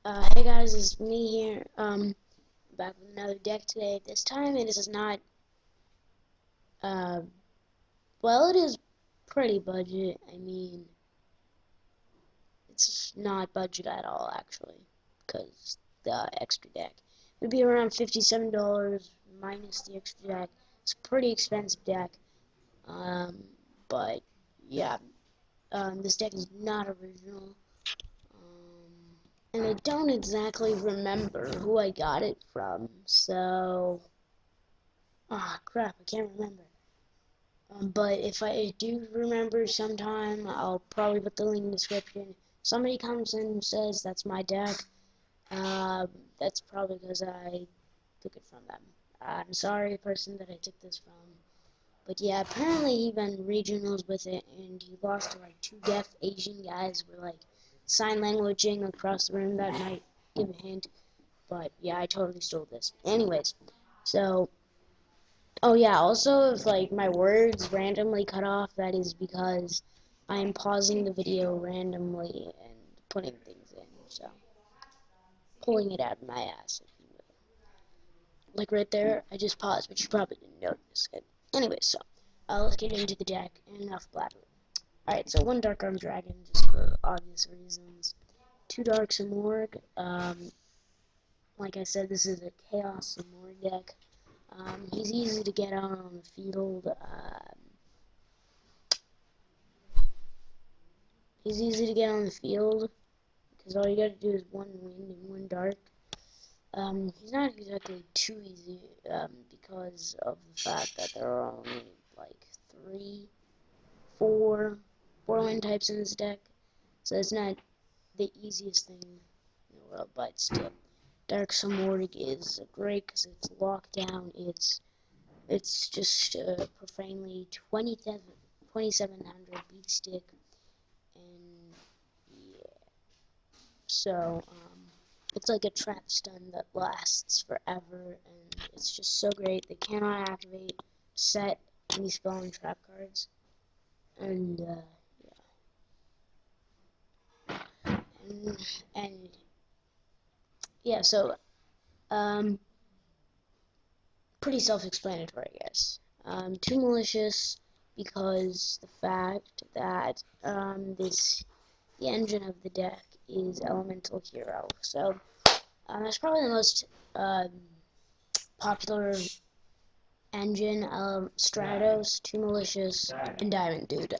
Hey guys, it's me here. Back with another deck today. This time it is not, uh, well, it is pretty budget. I mean, it's not budget at all, actually, because the extra deck would be around $57 minus the extra deck. It's a pretty expensive deck, um, but yeah, this deck is not original. And I don't exactly remember who I got it from, so ah, crap, I can't remember. But if I do remember sometime, I'll probably put the link in the description. Somebody comes and says that's my deck, that's probably because I took it from them. I'm sorry, person that I took this from. But yeah, apparently he went regionals with it, and he lost to like two deaf Asian guys who were like sign languaging across the room. That might give a hint. But yeah, I totally stole this. Anyways, so oh yeah, also if like my words randomly cut off, that is because I'm pausing the video randomly and putting things in, so pulling it out of my ass, if you will. Like right there, I just paused, but you probably didn't notice it. Anyway, so let's get into the deck and enough blabbering. Alright, so one Dark Arm Dragon, just for obvious reasons. Two Dark Simorgh. Like I said, this is a Chaos Simorgh deck. He's easy to get out on the field. He's easy to get on the field because all you gotta do is one wind and one dark. He's not exactly too easy because of the fact that there are only like four wind types in this deck, so it's not the easiest thing in the world, but still. Dark Simorgh is great because it's locked down. It's just profanely 2700 beat stick, and yeah. So, it's like a trap stun that lasts forever, and it's just so great. They cannot activate, set any spell and trap cards, and yeah, and yeah. So, um, pretty self-explanatory, I guess. Too malicious because the fact that the engine of the deck is Elemental Hero. So, that's probably the most um, popular engine. Stratos, Too Malicious, and Diamond Dude.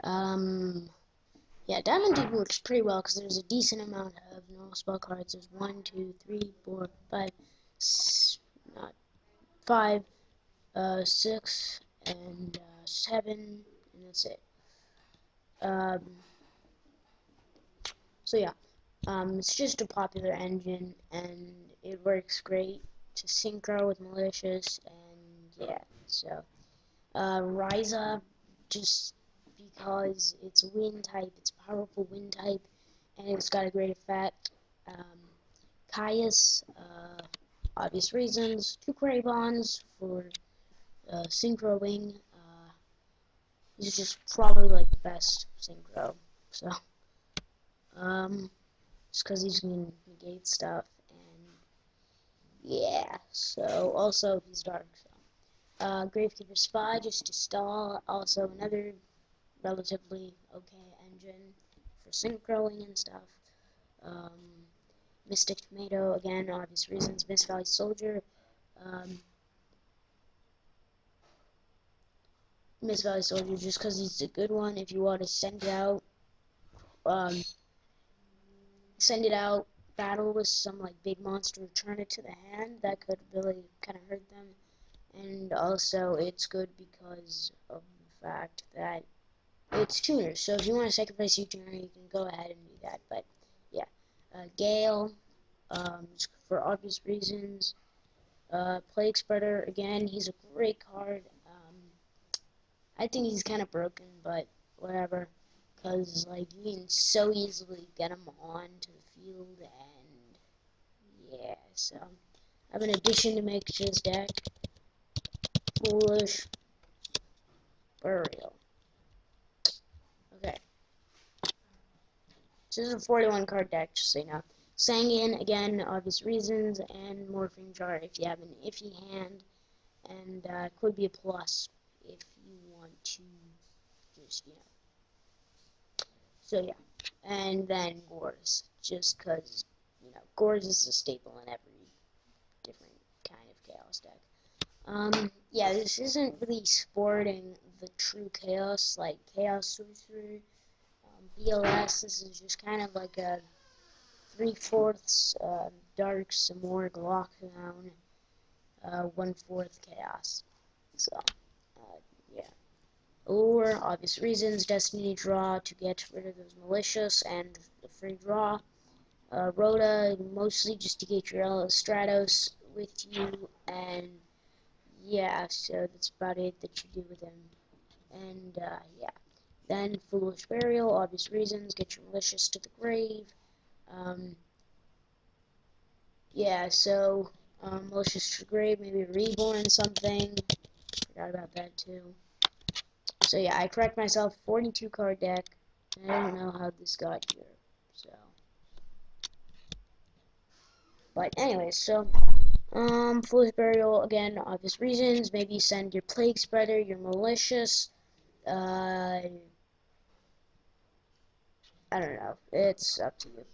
Yeah, Diamond Dude works pretty well because there's a decent amount of normal spell cards. There's 1, 2, 3, 4, 5, not 5, 6, and 7, and that's it. Um, so yeah, it's just a popular engine, and it works great to synchro with Malicious, and yeah, so. Rise Up, just because it's a wind type, it's a powerful wind type, and it's got a great effect. Caius, obvious reasons. Two Query Bonds for synchroing. He's just probably like the best synchro. So, just because he's gonna negate stuff, and yeah. So also he's dark. So, Gravekeeper Spy just to stall. Also another relatively okay engine for synchroing and stuff. Um, Mystic Tomato, again, obvious reasons. Mist Valley Soldier. Um, Mist Valley Soldier, just because he's a good one. If you want to um, send it out, battle with some like big monster, return it to the hand, that could really kind of hurt them. And also, it's good because of the fact that it's tuners. So if you want to sacrifice your tuner, you can go ahead and do that. But yeah, Gale, for obvious reasons. Plague Spreader, again, he's a great card. I think he's kind of broken, but whatever. Because, like, you can so easily get him onto the field, and yeah, so. I have an addition to make to this deck. Foolish Burial. Okay. This is a 41 card deck, just so you know. Sanguine, again, obvious reasons, and Morphing Jar if you have an iffy hand, and could be a plus if you want to just, so yeah. And then Gores, just because, Gores is a staple in every different kind of Chaos deck. Yeah, this isn't really sporting the true Chaos, like Chaos Sorcerer, BLS. This is just kind of like a 3/4 Dark Simorgh Lockdown, 1/4 Chaos. So, yeah. Or, obvious reasons, Destiny Draw to get rid of those Malicious and the free draw. Rhoda, mostly just to get your Stratos with you, and yeah, so that's about it that you do with him. And, yeah. Then, Foolish Burial, obvious reasons, get your Malicious to the grave. Yeah, so, Malicious to the grave, maybe Reborn something. Forgot about that too. So yeah, I correct myself, 42 card deck. I don't know how this got here, so. But anyways, so, Foolish Burial, again, obvious reasons. Maybe send your Plague Spreader, your Malicious, I don't know. It's up to you.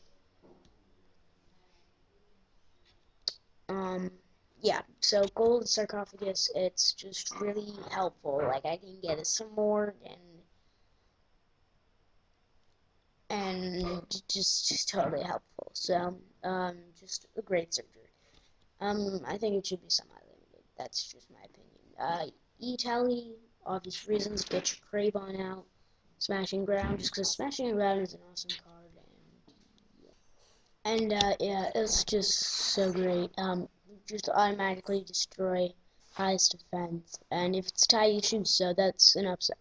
Yeah, so Gold Sarcophagus, it's just really helpful. Like, I can get a Simorgh and just totally helpful. So, just a great surgery. I think it should be semi-limited. That's just my opinion. E-Tally, obvious reasons, get your Crave on out. Smashing Ground, just because Smashing Ground is an awesome card, and yeah, it's just so great. Just automatically destroy highest defense, and if it's tie, you choose, so that's an upside.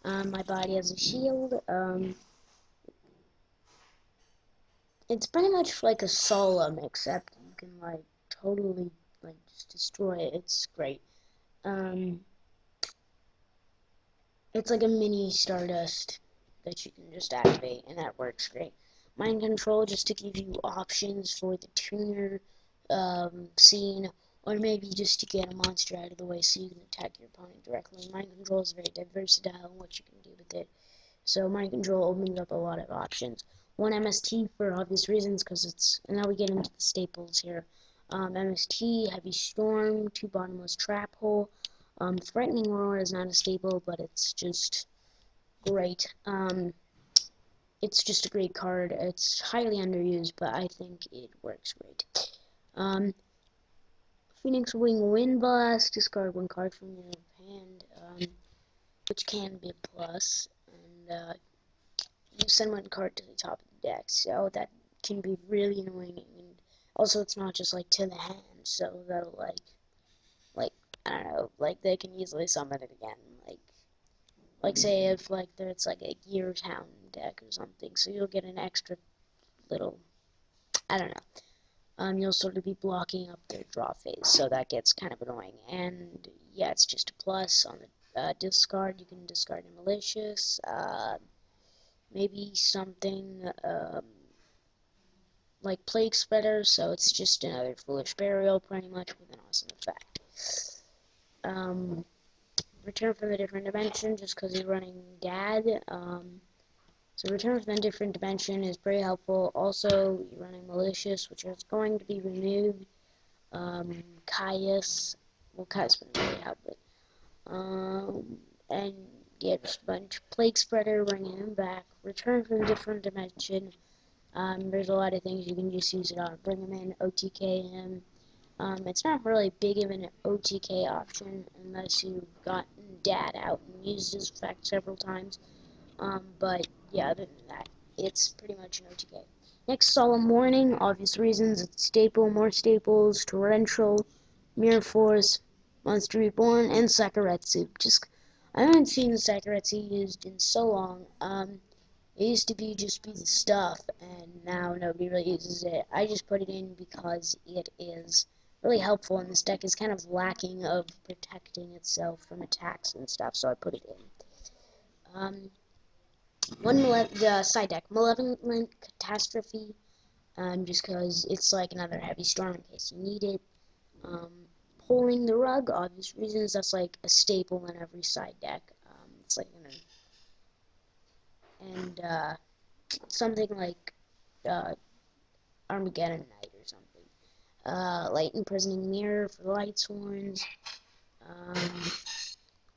My body has a shield. It's pretty much like a Solemn, except you can like totally like just destroy it. It's great. Um, it's like a mini Stardust that you can just activate, and that works great. Mind Control, just to give you options for the tuner scene, or maybe just to get a monster out of the way so you can attack your opponent directly. Mind Control is very versatile in what you can do with it. So Mind Control opens up a lot of options. One MST for obvious reasons, because it's, and now we get into the staples here. MST, Heavy Storm, 2 Bottomless Trap Hole. Threatening Roar is not a staple, but it's just great. It's just a great card. It's highly underused, but I think it works great. Phoenix Wing Wind Blast, discard 1 card from your hand, which can be a plus. And you send 1 card to the top of the deck, so that can be really annoying. And also, it's not just like to the hand, so that'll like I don't know, like they can easily summon it again. Like say if like there's like a Gear Town deck or something, so you'll get an extra little, I don't know. You'll sort of be blocking up their draw phase, so that gets kind of annoying. And yeah, it's just a plus on the discard. You can discard a Malicious, maybe something like Plague Spreader, so it's just another Foolish Burial, pretty much, with an awesome effect. Return from a different dimension, just because you're running Dad. So Return from a different dimension is pretty helpful. Also, you're running Malicious, which is going to be removed. Caius, well, Caius wouldn't really help it. And get just a bunch of Plague Spreader, bringing him back. Return from a different dimension. There's a lot of things you can just use it on. Bring him in, OTK him. It's not really big of an OTK option unless you've gotten Dad out and used his effect several times. But yeah, other than that, it's pretty much an OTK. Next, Solemn Warning, obvious reasons. It's staple, more staples, Torrential, Mirror Force, Monster Reborn, and Sakaretsu. I haven't seen Sakaretsu used in so long. It used to be just be the stuff, and now nobody really uses it. I just put it in because it is really helpful, and this deck is kind of lacking of protecting itself from attacks and stuff, so I put it in. The side deck, Malevolent Catastrophe. just because it's like another heavy storm in case you need it. Um, Pulling the rug, obvious reasons, that's like a staple in every side deck. It's like and something like uh, Armageddon Knight or something. Light Imprisoning Mirror for the Light Sworns. Um,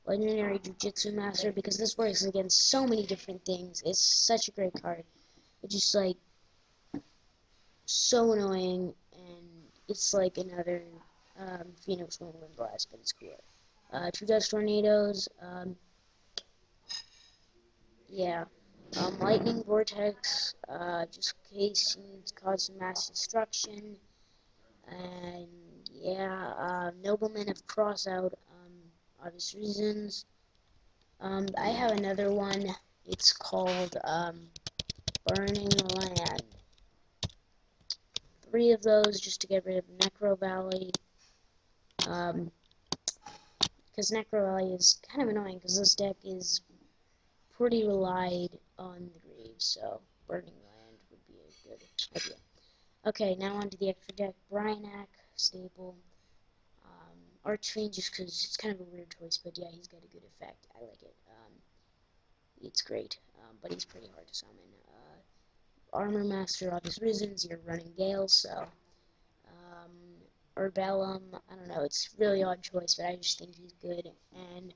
Legendary Jujitsu Master, because this works against so many different things. It's such a great card. It's just like so annoying, and it's like another Phoenix Wind Blast, but it's cooler. True Dust Tornadoes, yeah. Lightning Vortex, just in case you need to cause some mass destruction. And yeah, Nobleman of Crossout, obvious reasons. I have another one. It's called Burning Land. 3 of those just to get rid of Necro Valley. Because Necro Valley is kind of annoying because this deck is pretty relied on the Greaves, so Burning Land would be a good idea. Okay, now on to the extra deck. Bryanak, staple. Archfiend, just because it's kind of a weird choice, but yeah, he's got a good effect. I like it. It's great, but he's pretty hard to summon. Armor Master, obvious reasons, you're running Gale, so. Urbellum, I don't know, it's a really odd choice, but I just think he's good. And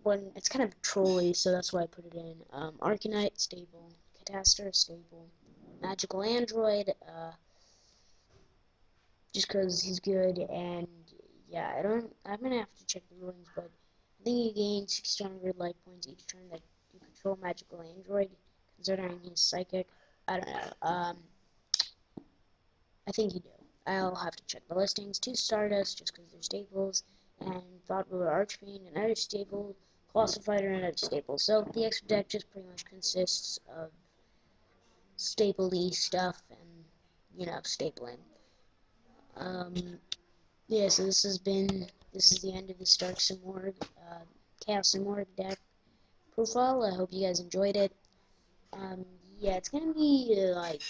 when it's kind of trolly, so that's why I put it in. Arcanite, stable. Catastor, stable. Magical Android, just because he's good, and yeah, I'm gonna have to check the rulings, but I think you gain 600 life points each turn that you control Magical Android, considering he's psychic. I don't know, I think you do. I'll have to check the listings. 2 Stardust, just because they're staples, and Thought Ruler Archfiend, another staple, Colossal Fighter, another staple. So the extra deck just pretty much consists of staple-y stuff and, you know, stapling. Yeah, so this is the end of the Stark Simorgh, Chaos Simorgh deck profile. I hope you guys enjoyed it. Yeah, it's gonna be like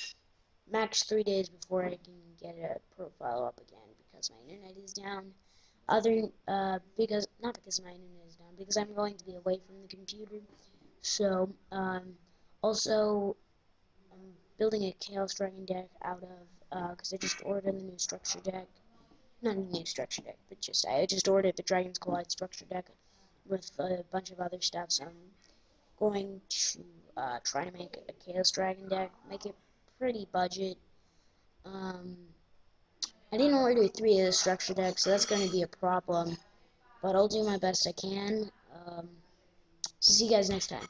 max 3 days before I can get a profile up again because my internet is down. Because not because my internet is down, because I'm going to be away from the computer. So, also, I'm building a Chaos Dragon deck out of, because I just ordered the new structure deck. Not a new structure deck, but I just ordered the Dragon's Collide structure deck with a bunch of other stuff. So I'm going to try to make a Chaos Dragon deck, make it pretty budget. I didn't order 3 of the structure decks, so that's going to be a problem. But I'll do my best I can. See you guys next time.